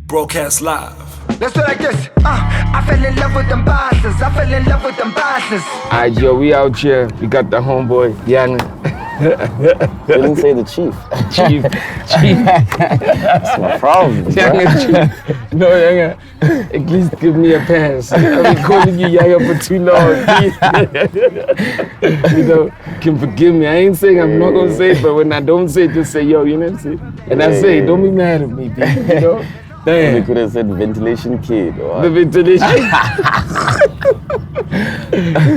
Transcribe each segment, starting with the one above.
Broadcast live. Let's do it like this. I fell in love with them bastards. I fell in love with them bastards. Alright, yo, we out here. We got the homeboy, Yanga. Didn't say the chief. Chief. That's my problem. Yanga Chief. No, Yanga. At least give me a pass. I've been calling you Yanga for too long. You know, can forgive me. I ain't saying I'm not gonna say it, but when I don't say it, just say, yo, you know what I'm saying? And I say, don't be mad at me, dude, you know? Damn. We could have said ventilation kid. Or The ventilation.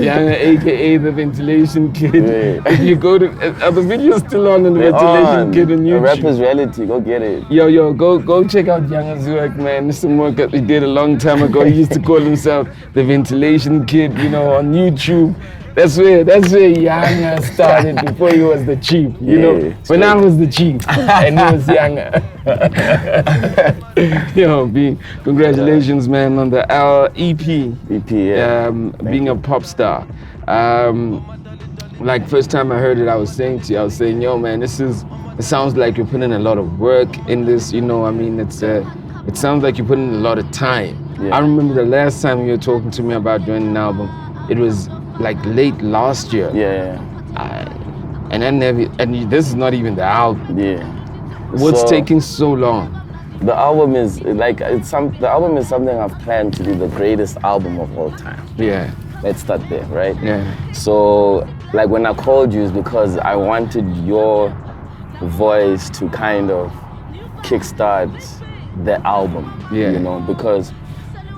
Yanga, aka the ventilation kid. Yeah. If you go to, are the videos still on the ventilation kid on YouTube? A rapper's reality, go get it. Yo, go check out Yanga's work, man. This is some work that he did a long time ago. He used to call himself the ventilation kid, you know, on YouTube. That's where Yanga started before he was the chief, you know. When I was the chief and he was Yanga. Yo, congratulations, man, on the EP. EP, yeah. Being a pop star. Like first time I heard it, I was saying, yo, man, it sounds like you're putting a lot of work in this, you know. I mean, it sounds like you're putting in a lot of time. Yeah. I remember the last time you were talking to me about doing an album, it was like late last year. Yeah. And this is not even the album. Yeah. What's taking so long? The album is the album is something I've planned to be the greatest album of all time. Yeah. Let's start there, right? Yeah. So like when I called you is because I wanted your voice to kind of kickstart the album. Yeah. You know, because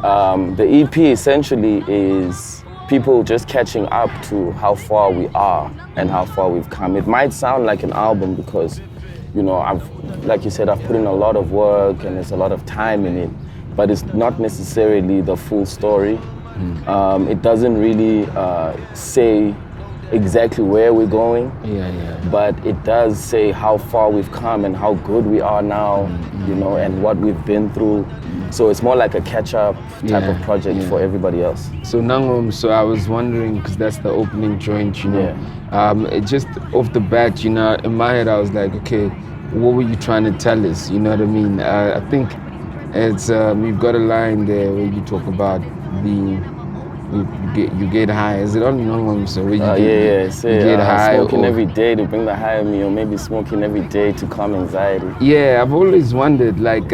the EP essentially is people just catching up to how far we are and how far we've come. It might sound like an album because, you know, like you said, I've put in a lot of work and there's a lot of time in it, but it's not necessarily the full story. It doesn't really say exactly where we're going, but it does say how far we've come and how good we are now, you know, and what we've been through. So it's more like a catch-up type of project for everybody else. So Nangom, so I was wondering, because that's the opening joint, you know. It just off the bat, you know, in my head I was like, okay, what were you trying to tell us? You know what I mean? I think it's you've got a line there where you talk about you get high. Is it on Nangom? So where you get high. Smoking every day to bring the high in me, or maybe smoking every day to calm anxiety. Yeah, I've always wondered, like,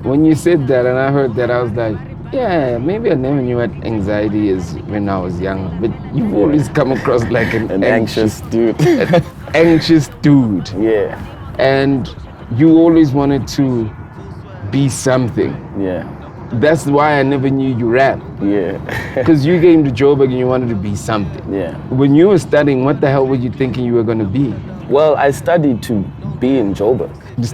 when you said that and I heard that, I was like, yeah, maybe I never knew what anxiety is when I was young, but you've always come across like an anxious dude. An anxious dude. Yeah. And you always wanted to be something. Yeah. That's why I never knew you rap. Yeah. Because you came to Joburg and you wanted to be something. Yeah. When you were studying, what the hell were you thinking you were going to be? Well, I studied to be in Joburg. Is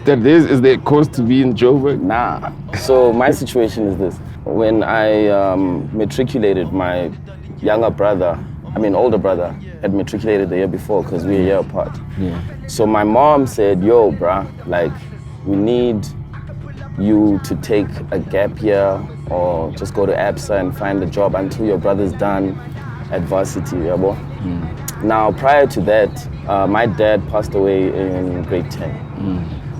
there a course to be in Joburg? Nah. So my situation is this. When I matriculated, my older brother had matriculated the year before because we're a year apart. Yeah. So my mom said, yo, bruh, like, we need you to take a gap year or just go to ABSA and find a job until your brother's done at varsity, yabo. Now, prior to that, my dad passed away in grade 10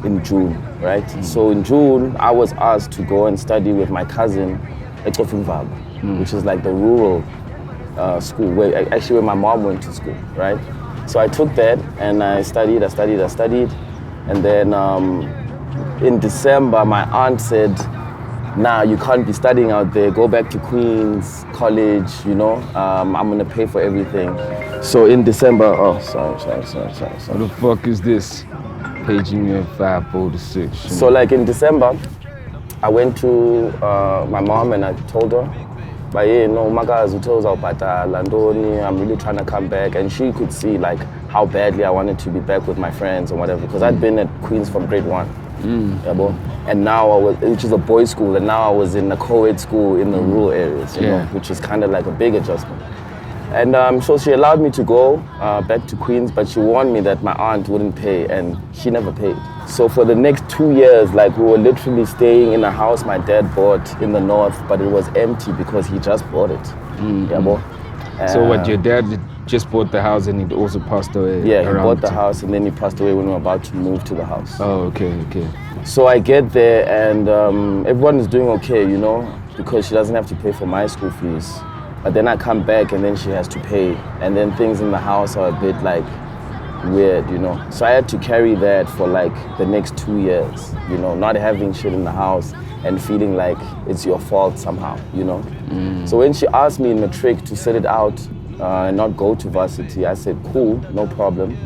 in June, right? So in June, I was asked to go and study with my cousin at Kofingvago, which is like the rural school, where my mom went to school, right? So I took that and I studied, and then in December, my aunt said, nah, you can't be studying out there. Go back to Queens College, you know. I'm gonna pay for everything. So in December, sorry. What the fuck is this? Paging you at 546. So like in December, I went to my mom and I told her, but yeah, no, I'm really trying to come back. And she could see like how badly I wanted to be back with my friends and whatever, because I'd been at Queens from grade 1. And now which is a boys' school, and now I was in a co-ed school in the rural areas, you know, which is kind of like a big adjustment. And so she allowed me to go back to Queens, but she warned me that my aunt wouldn't pay, and she never paid. So for the next 2 years, like, we were literally staying in a house my dad bought in the north, but it was empty because he just bought it. So what, your dad just bought the house and he also passed away. Yeah, he around bought the time. house and then he passed away when we were about to move to the house. Oh, okay. So I get there and everyone is doing okay, you know, because she doesn't have to pay for my school fees. But then I come back and then she has to pay. And then things in the house are a bit like weird, you know. So I had to carry that for like the next 2 years, you know, not having shit in the house and feeling like it's your fault somehow, you know. So when she asked me in matric to sit it out and not go to varsity, I said, cool, no problem.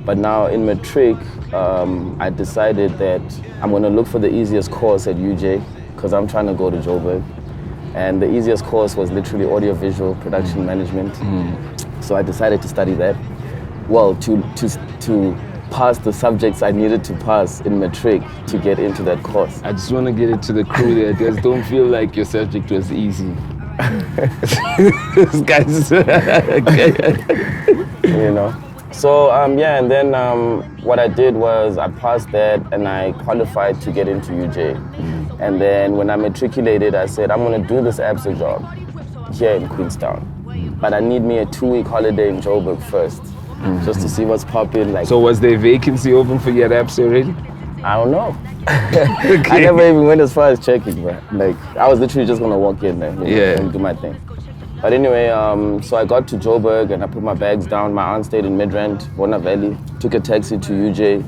But now in matric, I decided that I'm gonna look for the easiest course at UJ because I'm trying to go to Joburg. And the easiest course was literally audiovisual production management. So I decided to study that. Well, to pass the subjects I needed to pass in matric to get into that course. I just want to get it to the crew there. Just don't feel like your subject was easy. This guy's You know. So yeah, and then what I did was I passed that and I qualified to get into UJ. And then when I matriculated, I said I'm gonna do this ABSA job here in Queenstown, but I need me a 2-week holiday in Joburg first, just to see what's popping. Like, So was there a vacancy open for you at ABSA already? I don't know. I never even went as far as checking, but like I was literally just gonna walk in there, you know, and do my thing. But anyway, so I got to Joburg and I put my bags down. My aunt stayed in Midrand, Bona Valley, took a taxi to UJ.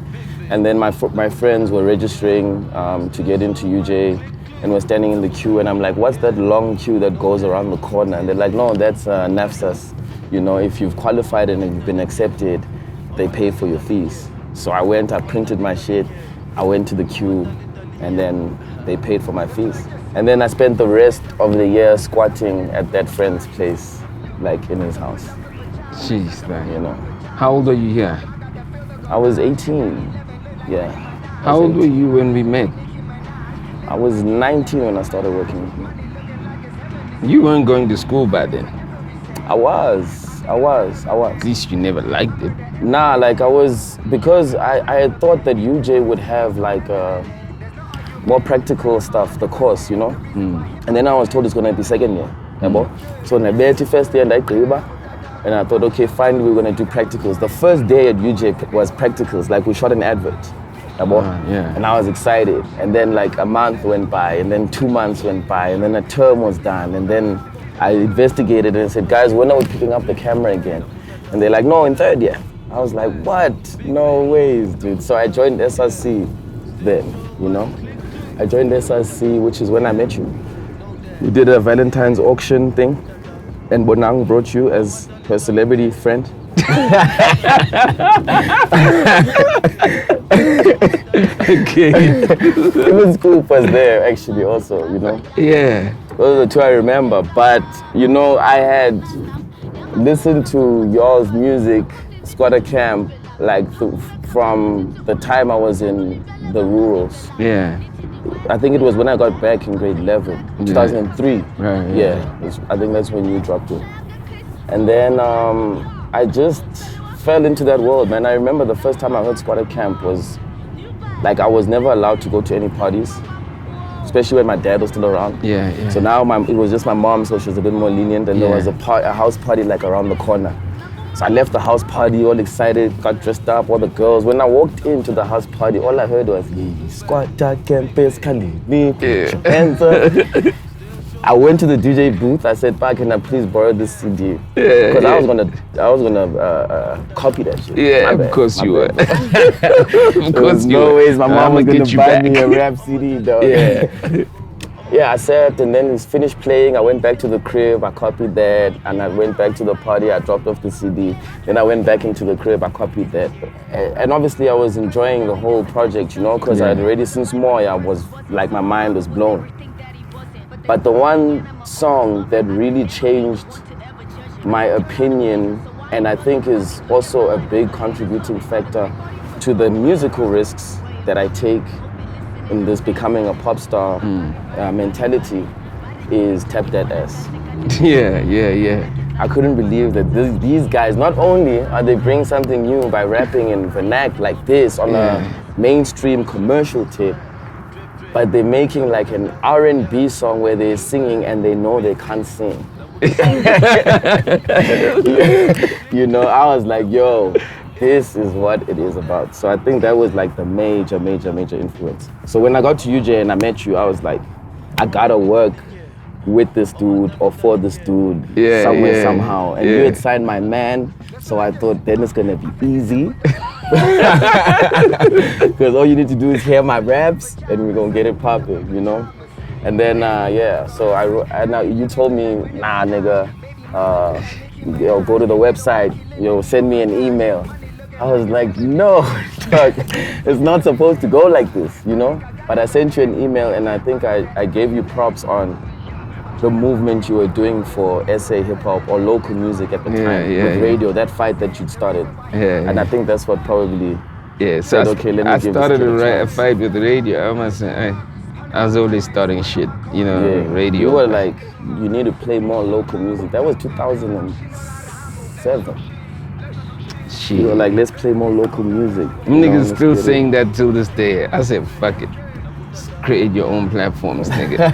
And then my friends were registering to get into UJ and we're standing in the queue and I'm like, what's that long queue that goes around the corner? And they're like, no, that's NAFSAS. You know, if you've qualified and you've been accepted, they pay for your fees. So I went, I printed my shit, I went to the queue and then they paid for my fees. And then I spent the rest of the year squatting at that friend's place, like in his house. Jeez, man. You know. How old are you here? I was 18. Yeah. How old were you when we met? I was 19 when I started working with you. You weren't going to school by then. I was. At least you never liked it. Nah, like I was, because I had thought that UJ would have like more practical stuff, the course, you know? And then I was told it's gonna be second year. So the first year, and I thought, okay, fine, we're gonna do practicals. The first day at UJ was practicals, like we shot an advert. Yeah. And I was excited. And then like a month went by, and then 2 months went by, and then a term was done. And then I investigated and said, guys, when are we picking up the camera again? And they're like, no, in third year. I was like, what? No ways, dude. So I joined SRC then, you know? I joined SRC, which is when I met you. We did a Valentine's auction thing, and Bonang brought you as her celebrity friend. Okay. Even Scoop was there actually also, you know? Yeah. Those are the two I remember, but you know, I had listened to y'all's music, Squatter Camp, like from the time I was in the rurals. Yeah. I think it was when I got back in grade 11, 2003. Right, yeah. I think that's when you dropped it. And then I just fell into that world, man. I remember the first time I heard Squatter Camp was, like, I was never allowed to go to any parties, especially when my dad was still around. Yeah. So now it was just my mom, so she was a bit more lenient, and there was a house party like around the corner. So I left the house party all excited, got dressed up, all the girls. When I walked into the house party, all I heard was, Squatter Camp is coming, put your hands up. I went to the DJ booth. I said, "Pa, can I please borrow this CD?" Because I was gonna copy that shit. Yeah, of course you were. Of course you were. No ways my mom was gonna buy me a rap CD, dog. Yeah. Yeah, I sat and then he finished playing. I went back to the crib. I copied that, and I went back to the party. I dropped off the CD. Then I went back into the crib. I copied that, and obviously I was enjoying the whole project, you know, because I had already since more. I was like, my mind was blown. But the one song that really changed my opinion, and I think is also a big contributing factor to the musical risks that I take in this becoming a pop star mentality, is Tap That Ass. Yeah. I couldn't believe that these guys, not only are they bringing something new by rapping in vernac like this on a mainstream commercial tip, but they're making like an R&B song where they're singing and they know they can't sing. You know, I was like, yo, this is what it is about. So I think that was like the major influence. So when I got to UJ and I met you, I was like, I gotta work with this dude or for this dude somewhere, somehow. And you had signed my man, so I thought then it's gonna be easy. Because all you need to do is hear my raps and we're gonna get it popping, you know? And then, so I wrote, and you told me, nah, nigga, yo, go to the website, yo, send me an email. I was like, no, dog, it's not supposed to go like this, you know? But I sent you an email and I think I gave you props on the movement you were doing for SA hip hop or local music at the time with radio, that fight that you'd started. And I think that's what probably so said, okay, let me I give started this a fight with radio. I was always starting shit, you know, radio. You were like, you need to play more local music. That was 2007. Shit. You were like, let's play more local music. Niggas still saying that till this day. I said, fuck it. Just create your own platforms, nigga.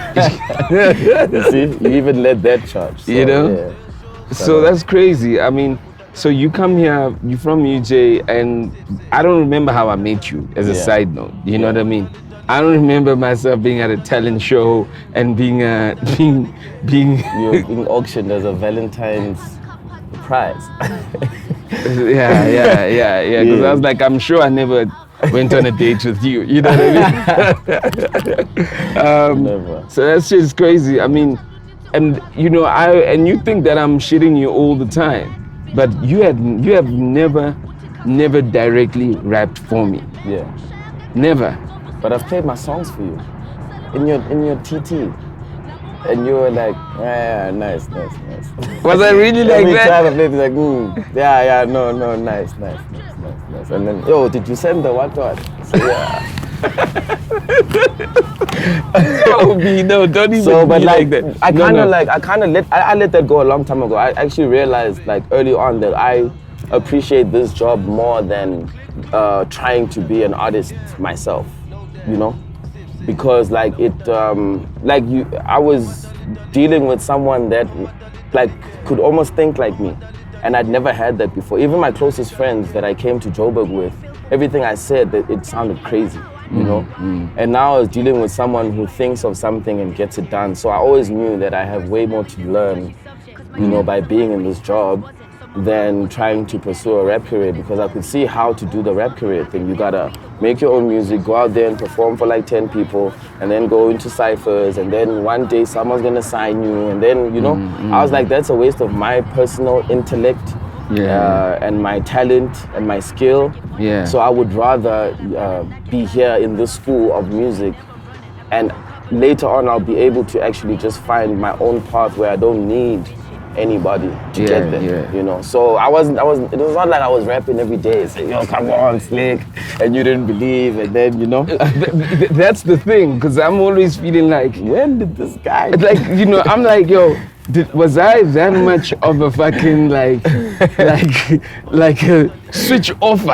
You see, you even led that charge. So, you know? So that's crazy. I mean, so you come here, you're from UJ, and I don't remember how I met you, as a side note. You know what I mean? I don't remember myself being at a talent show and being You're being auctioned as a Valentine's prize. Yeah. Because I was like, I'm sure I never went on a date with you. You know what I mean? Never. So that's just crazy. I mean, and you know, you think that I'm shitting you all the time, but you have never directly rapped for me. Yeah. Never. But I've played my songs for you in your TT. And you were like, nice. Was I really like Every that? time I played, it's like, no, nice. And then, yo, did you send the what? So, yeah. No, don't even So, but be like that. I let that go a long time ago. I actually realized like early on that I appreciate this job more than trying to be an artist myself, you know? Because like I was dealing with someone that like could almost think like me, and I'd never had that before. Even my closest friends that I came to Joburg with, everything I said, that it sounded crazy, you know. And now I was dealing with someone who thinks of something and gets it done. So I always knew that I have way more to learn, you know, by being in this job than trying to pursue a rap career, because I could see how to do the rap career thing. You gotta make your own music, go out there and perform for like 10 people, and then go into cyphers, and then one day someone's gonna sign you, and then, you know, I was like, that's a waste of my personal intellect and my talent and my skill. So I would rather be here in this school of music, and later on I'll be able to actually just find my own path where I don't need anybody to get there, you know. So it was not like I was rapping every day, saying, yo, come on, Slick, and you didn't believe, and then, you know. That's the thing, because I'm always feeling like, when did this guy? Like, you know, I'm like, yo, was I that much of a fucking like a switch offer?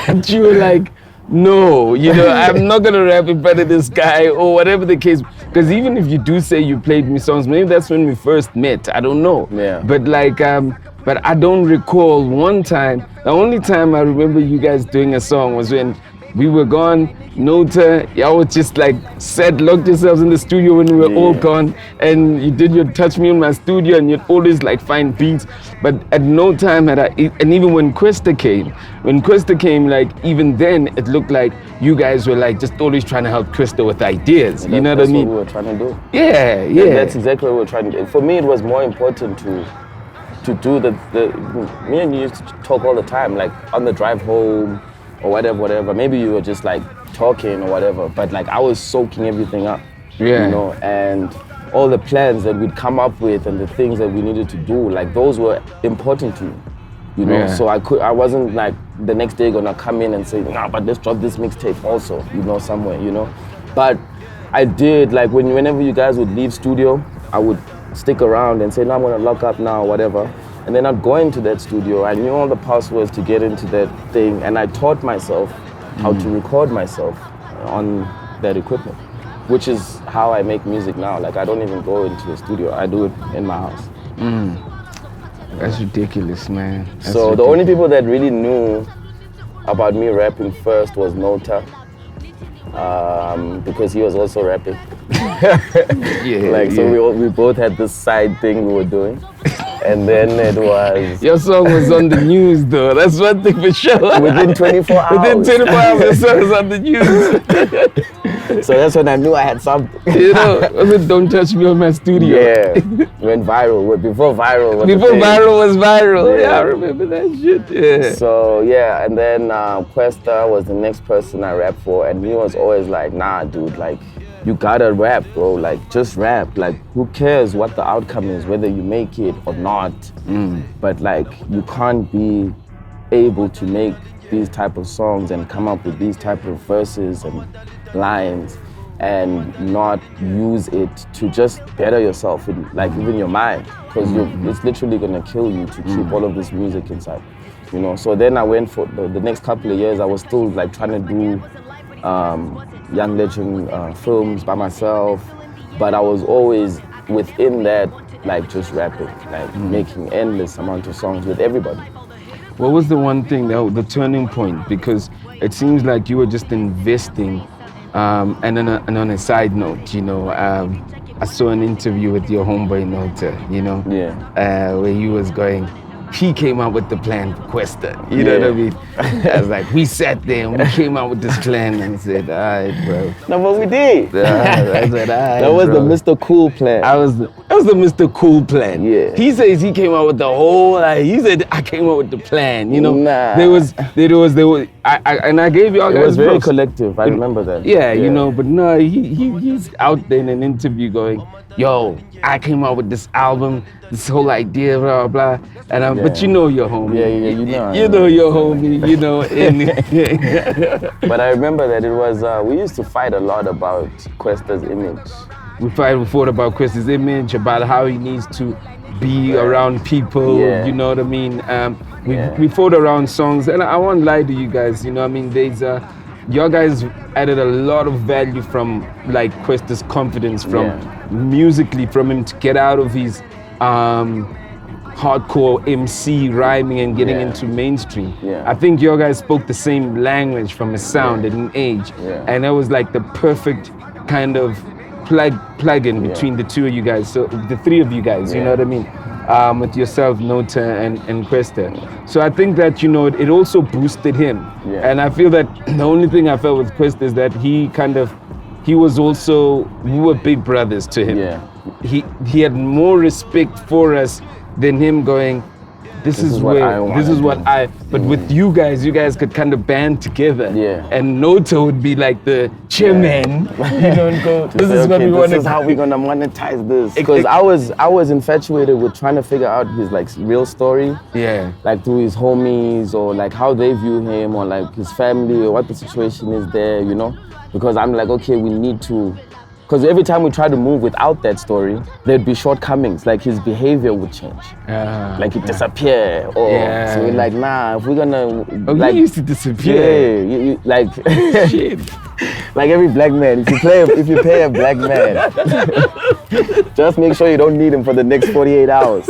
And you were like, no, you know, I'm not gonna rap in front of this guy or whatever the case. Because even if you do say you played me songs, maybe that's when we first met. I don't know. But like, but I don't recall one time. The only time I remember you guys doing a song was when we were gone. Nota, y'all was just like locked yourselves in the studio when we were all gone, and you did your Touch Me in My studio, and you'd always like find beats. But at no time had I, and even when Kwesta came, like even then it looked like you guys were like just always trying to help Kwesta with ideas. You know what I mean? That's what we were trying to do. Yeah. That's exactly what we were trying to do. For me, it was more important to do me and you used to talk all the time, like on the drive home or whatever. Maybe you were just like talking or whatever, but like I was soaking everything up, you know, and all the plans that we'd come up with and the things that we needed to do, like those were important to me, you know. So I wasn't like the next day gonna come in and say, nah, but let's drop this mixtape also, you know, somewhere, you know. But I did, like whenever you guys would leave studio, I would stick around and say, no, I'm gonna lock up now, whatever. And then I'd go into that studio. I knew all the passwords to get into that thing, and I taught myself how to record myself on that equipment, which is how I make music now. Like I don't even go into the studio. I do it in my house. That's ridiculous, man. That's So the ridiculous. only people that really knew about me rapping first was Nota, because he was also rapping. Yeah, Like, so yeah. we both had this side thing we were doing. And then it was Your song was on the news, though. That's one thing for sure. within 24 hours. Within 24 hours, your song was on the news. So that's when I knew I had something. You know, was it Don't Touch Me on My Studio? Yeah, went viral. Before viral was a Before thing. viral was viral. Yeah. Yeah, I remember that shit. Yeah. So yeah, and then Kwesta was the next person I rapped for, and he was always like, nah, dude, like, you gotta rap, bro. Like, just rap. Like, who cares what the outcome is, whether you make it or not. But like, you can't be able to make these type of songs and come up with these type of verses and lines and not use it to just better yourself in, like, even your mind, because it's literally gonna kill you to keep all of this music inside, you know. So then I went for the next couple of years. I was still like trying to do Young Legend films by myself, but I was always within that, like, just rapping, like making endless amount of songs with everybody. What was the one thing, the turning point? Because it seems like you were just investing. And on a side note, you know, I saw an interview with your homeboy Nota, you know, where he was going, he came up with the plan for Kwesta, you know what I mean? I was like, we sat there and we came up with this plan and said, all right, bro. No, but we did. I said, all right, That was bro. the Mr. Cool plan. That was the Mr. Cool plan. Yeah. He says he came up with the whole. He said I came up with the plan. You know. Nah. There was. And I gave y'all It guys was very props. collective. I remember that. Yeah, you know. But no, he's out there in an interview going, "Yo, I came up with this album, this whole idea, blah blah." And but you know your homie. Yeah, you know. You know your homie. You know. But I remember that it was. We used to fight a lot about Kwesta's image. We fought about Kwesta's image, about how he needs to be around people, Yeah. you know what I mean? We fought around songs, and I won't lie to you guys, you know what I mean? There's your guys added a lot of value from, like, Kwesta's confidence, from musically, from him to get out of his hardcore MC rhyming and getting into mainstream. Yeah. I think your guys spoke the same language from a sound and an age, and that was like the perfect kind of plug-in between the two of you guys, so the three of you guys, you know what I mean? With yourself, Nota, and Kwesta. So I think that, you know, it also boosted him. Yeah. And I feel that the only thing I felt with Kwesta is that he was also, we were big brothers to him. Yeah. He had more respect for us than him going, this is what where, I wanna this is what do. but with you guys could kind of band together. Yeah. And Nota would be like the chairman, you know, and go, this is what we want to This is how we're gonna monetize this. Because I was infatuated with trying to figure out his, like, real story. Yeah. Like, through his homies, or like how they view him, or like his family, or what the situation is there, you know? Because I'm like, okay, we need to. Because every time we try to move without that story, there'd be shortcomings, like his behavior would change. Like he'd disappear, or so we're like, nah, if we're gonna, Oh, like, he used to disappear. yeah, you, like, Shit. like every black man, if you pay a black man, just make sure you don't need him for the next 48 hours.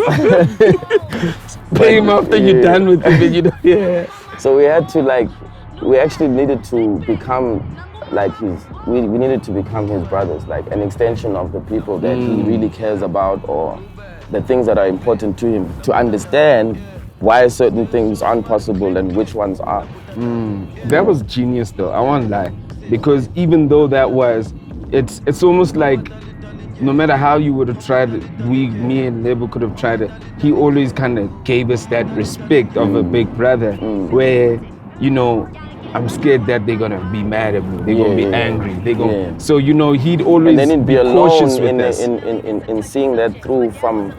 Pay him after you're done with him, and you know, yeah. So we had to, like, we actually needed to become like we needed to become his brothers, like an extension of the people that he really cares about, or the things that are important to him, to understand why certain things aren't possible and which ones are. That was genius, though. I won't lie, because even though that was, it's almost like no matter how you would have tried it, me and Lebo could have tried it, he always kind of gave us that respect of a big brother, where, you know, I'm scared that they're gonna be mad at me. They're gonna be angry. They're gonna. So, you know, he'd always And then he'd be cautious alone with us. in seeing that through from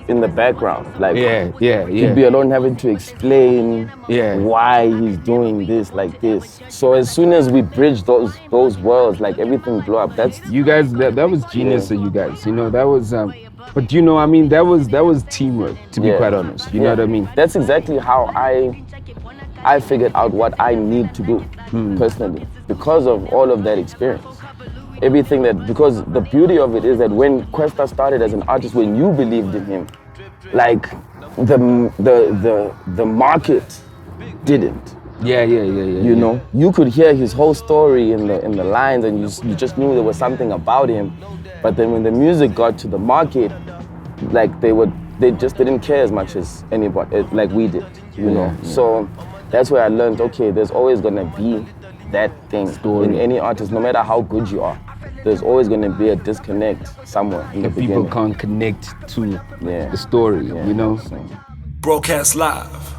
in the background. Like, he'd be alone having to explain why he's doing this like this. So as soon as we bridge those worlds, like, everything blew up. That's You guys, that was genius of you guys. You know, that was. But you know, I mean, that was teamwork. To be quite honest, you know what I mean. That's exactly how I figured out what I need to do personally, because of all of that experience. Everything because the beauty of it is that when Kwesta started as an artist, when you believed in him, like the market didn't. Yeah. You know, you could hear his whole story in the lines, and you just knew there was something about him. But then when the music got to the market, like they just didn't care as much as anybody, like we did. You know, so that's where I learned. Okay, there's always gonna be that thing in any artist, no matter how good you are. There's always gonna be a disconnect somewhere in the People beginning. can't connect to Yeah. the story, Yeah. you know. So. Broadcast live